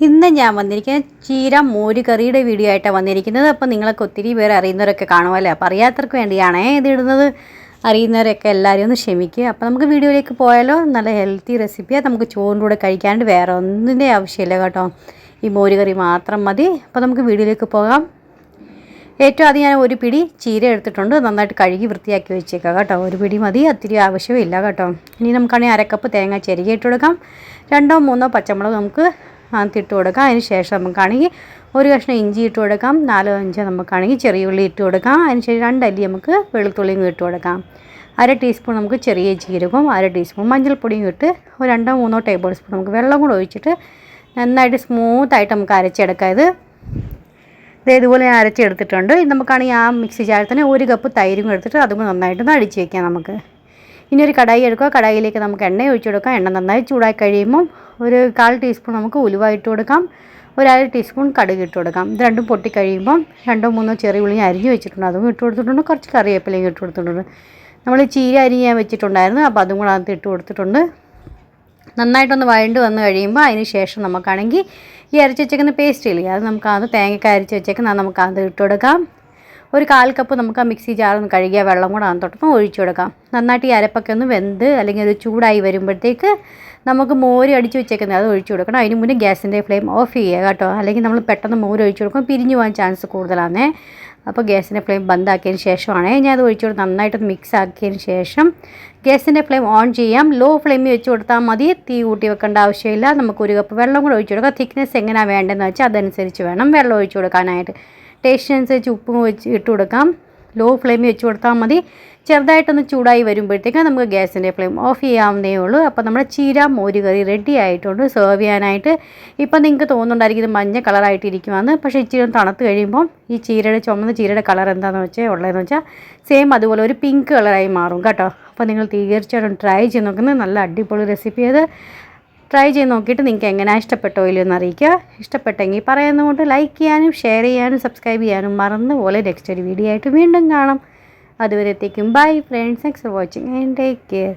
ഇന്ന് ഞാൻ വന്നിരിക്കുന്നത് ചീര മോര് കറിയുടെ വീഡിയോ ആയിട്ടാണ് വന്നിരിക്കുന്നത്. അപ്പോൾ നിങ്ങളൊക്കെ ഒത്തിരി പേര് അറിയുന്നവരൊക്കെ കാണുമല്ലോ. അപ്പോൾ അറിയാത്തവർക്ക് വേണ്ടിയാണേ ഇതിടുന്നത്. അറിയുന്നവരൊക്കെ എല്ലാവരും ഒന്ന് ക്ഷമിക്കുക. അപ്പോൾ നമുക്ക് വീഡിയോയിലേക്ക് പോയാലോ. നല്ല ഹെൽത്തി റെസിപ്പിയാണ്. നമുക്ക് ചോറിൻ്റെ കൂടെ കഴിക്കാണ്ട് വേറെ ഒന്നിൻ്റെ ആവശ്യമില്ല കേട്ടോ. ഈ മോര് കറി മാത്രം മതി. അപ്പോൾ നമുക്ക് വീഡിയോയിലേക്ക് പോകാം. ഏറ്റവും ആദ്യം ഞാൻ ഒരു പിടി ചീര എടുത്തിട്ടുണ്ട്. നന്നായിട്ട് കഴുകി വൃത്തിയാക്കി വെച്ചേക്കാം കേട്ടോ. ഒരു പിടി മതി, ഒത്തിരി ആവശ്യമില്ല കേട്ടോ. ഇനി നമുക്കാണെങ്കിൽ അരക്കപ്പ് തേങ്ങ ചിരകി ഇട്ട് കൊടുക്കാം. 2-3 പച്ചമുളക് നമുക്ക് ഇട്ട് കൊടുക്കാം. അതിന് ശേഷം നമുക്കാണെങ്കിൽ ഒരു കഷ്ണം ഇഞ്ചി ഇട്ട് കൊടുക്കാം. 4-5 നമുക്കാണെങ്കിൽ ചെറിയ ഉള്ളി ഇട്ട് കൊടുക്കാം. അതിന് ശേഷം 2 അല്ലി നമുക്ക് വെളുത്തുള്ളിയും ഇട്ട് കൊടുക്കാം. 1/2 ടീസ്പൂൺ നമുക്ക് ചെറിയ ജീരകവും 1/2 ടീസ്പൂൺ മഞ്ഞൾപ്പൊടിയും ഇട്ട് ഒരു 2-3 ടേബിൾ സ്പൂൺ നമുക്ക് വെള്ളം കൂടെ ഒഴിച്ചിട്ട് നന്നായിട്ട് സ്മൂത്തായിട്ട് നമുക്ക് അരച്ചെടുക്കാം. ഇതുപോലെ ഞാൻ അരച്ചെടുത്തിട്ടുണ്ട്. നമുക്കാണെങ്കിൽ ആ മിക്സി ജാറിൽ തന്നെ 1 കപ്പ് തൈരും എടുത്തിട്ട് അതും നന്നായിട്ടൊന്ന് അടിച്ച് വയ്ക്കാം. നമുക്ക് ഇനി ഒരു കടായി എടുക്കുക. കടായിലേക്ക് നമുക്ക് എണ്ണ ഒഴിച്ചു കൊടുക്കാം. എണ്ണ നന്നായി ചൂടായി കഴിയുമ്പം ഒരു 1/4 ടീസ്പൂൺ നമുക്ക് ഉലുവ ഇട്ട് കൊടുക്കാം. ഒരു 1/2 ടീസ്പൂൺ കടുക് ഇട്ട് കൊടുക്കാം. ഇത് രണ്ടും പൊട്ടി കഴിയുമ്പം 2-3 ചെറിയ ഉള്ളി അരിഞ്ഞ് വെച്ചിട്ടുണ്ട്, അതും ഇട്ട് കൊടുത്തിട്ടുണ്ട്. കുറച്ച് കറിവേപ്പിലയും ഇട്ട് കൊടുത്തിട്ടുണ്ട്. നമ്മൾ ചീര അരിഞ്ഞ് വെച്ചിട്ടുണ്ടായിരുന്നു, അപ്പോൾ അതും കൂടെ അതിട്ട് ഇട്ട് കൊടുത്തിട്ടുണ്ട്. നന്നായിട്ടൊന്ന് വഴണ്ട് വന്ന് കഴിയുമ്പോൾ അതിന് ശേഷം നമുക്കാണെങ്കിൽ ഈ അരച്ച് വെച്ചേക്കുന്ന പേസ്റ്റ് ഇല്ലേ, അത് നമുക്കത് തേങ്ങയ്ക്ക് അരച്ച് വെച്ചേക്കുന്ന നമുക്കത് ഇട്ട് കൊടുക്കാം. ഒരു 1/4 കപ്പ് നമുക്ക് ആ മിക്സി ജാറൊന്ന് കഴുകിയ വെള്ളം കൂടെ അതിനകത്തോട്ടൊന്ന് ഒഴിച്ചു കൊടുക്കാം. നന്നായിട്ട് ഈ അരപ്പൊക്കെ ഒന്ന് വെന്ത് അല്ലെങ്കിൽ ഒരു ചൂടായി വരുമ്പോഴത്തേക്ക് നമുക്ക് മോര് അടിച്ച് വെച്ചേക്കുന്നത് അത് ഒഴിച്ചു കൊടുക്കണം. അതിന് മുന്നേ ഗ്യാസിൻ്റെ ഫ്ലെയിം ഓഫ് ചെയ്യുക കേട്ടോ. അല്ലെങ്കിൽ നമ്മൾ പെട്ടെന്ന് മോര് ഒഴിച്ചു കൊടുക്കുമ്പോൾ പിരിഞ്ഞു പോകാൻ ചാൻസ് കൂടുതലാണ്. അപ്പോൾ ഗ്യാസിൻ്റെ ഫ്ലെയിം ബന്ദാക്കിയതിന് ശേഷമാണ് ഞാൻ അത് ഒഴിച്ചു കൊടുത്ത് നന്നായിട്ടൊന്ന് മിക്സ് ആക്കിയതിന് ശേഷം ഗ്യാസിൻ്റെ ഫ്ലെയിം ഓൺ ചെയ്യാം. ലോ ഫ്ലെയിമിൽ വെച്ച് കൊടുത്താൽ മതി, തീ കൂട്ടി വെക്കേണ്ട ആവശ്യമില്ല. നമുക്ക് 1 കപ്പ് വെള്ളം കൂടെ ഒഴിച്ചു കൊടുക്കാം. തിക്നെസ് എങ്ങനെയാണ് വേണ്ടതെന്ന് വെച്ചാൽ അതനുസരിച്ച് വേണം വെള്ളം ഒഴിച്ചു കൊടുക്കാനായിട്ട്. ടേസ്റ്റിനനുസരിച്ച് ഉപ്പും ഇട്ട് കൊടുക്കാം. ലോ ഫ്ലെയിമിൽ വെച്ച് കൊടുത്താൽ മതി. ചെറുതായിട്ടൊന്ന് ചൂടായി വരുമ്പോഴത്തേക്കും നമുക്ക് ഗ്യാസിൻ്റെ ഫ്ലെയിം ഓഫ് ചെയ്യാവുന്നേ ഉള്ളൂ. അപ്പോൾ നമ്മുടെ ചീര മോര് കറി റെഡി ആയിട്ടുണ്ട് സെർവ് ചെയ്യാനായിട്ട്. ഇപ്പം നിങ്ങൾക്ക് തോന്നുന്നുണ്ടായിരിക്കും ഇത് മഞ്ഞ കളറായിട്ടിരിക്കുമെന്ന്. പക്ഷേ ഇച്ചിരി തണുത്ത് കഴിയുമ്പം ഈ ചുമന്ന ചീരയുടെ കളർ എന്താണെന്ന് വെച്ചാൽ ഉള്ളതെന്ന് വെച്ചാൽ സെയിം അതുപോലെ ഒരു പിങ്ക് കളറായി മാറും കേട്ടോ. അപ്പോൾ നിങ്ങൾ തീർച്ചയായിട്ടും ട്രൈ ചെയ്ത് നോക്കുന്നത് നല്ല അടിപൊളി റെസിപ്പി. അത് ട്രൈ ചെയ്ത് നോക്കിയിട്ട് നിങ്ങൾക്ക് എങ്ങനെയാണ് ഇഷ്ടപ്പെട്ടോ ഇല്ലയോ എന്ന് അറിയിക്കുക. ഇഷ്ടപ്പെട്ടെങ്കിൽ പറയുന്നതുകൊണ്ട് ലൈക്ക് ചെയ്യാനും ഷെയർ ചെയ്യാനും സബ്സ്ക്രൈബ് ചെയ്യാനും മറന്നു പോലെ. നെക്സ്റ്റ് ഒരു വീഡിയോ ആയിട്ട് വീണ്ടും കാണാം. അതുവരത്തേക്കും bye friends. Thanks for watching and take care.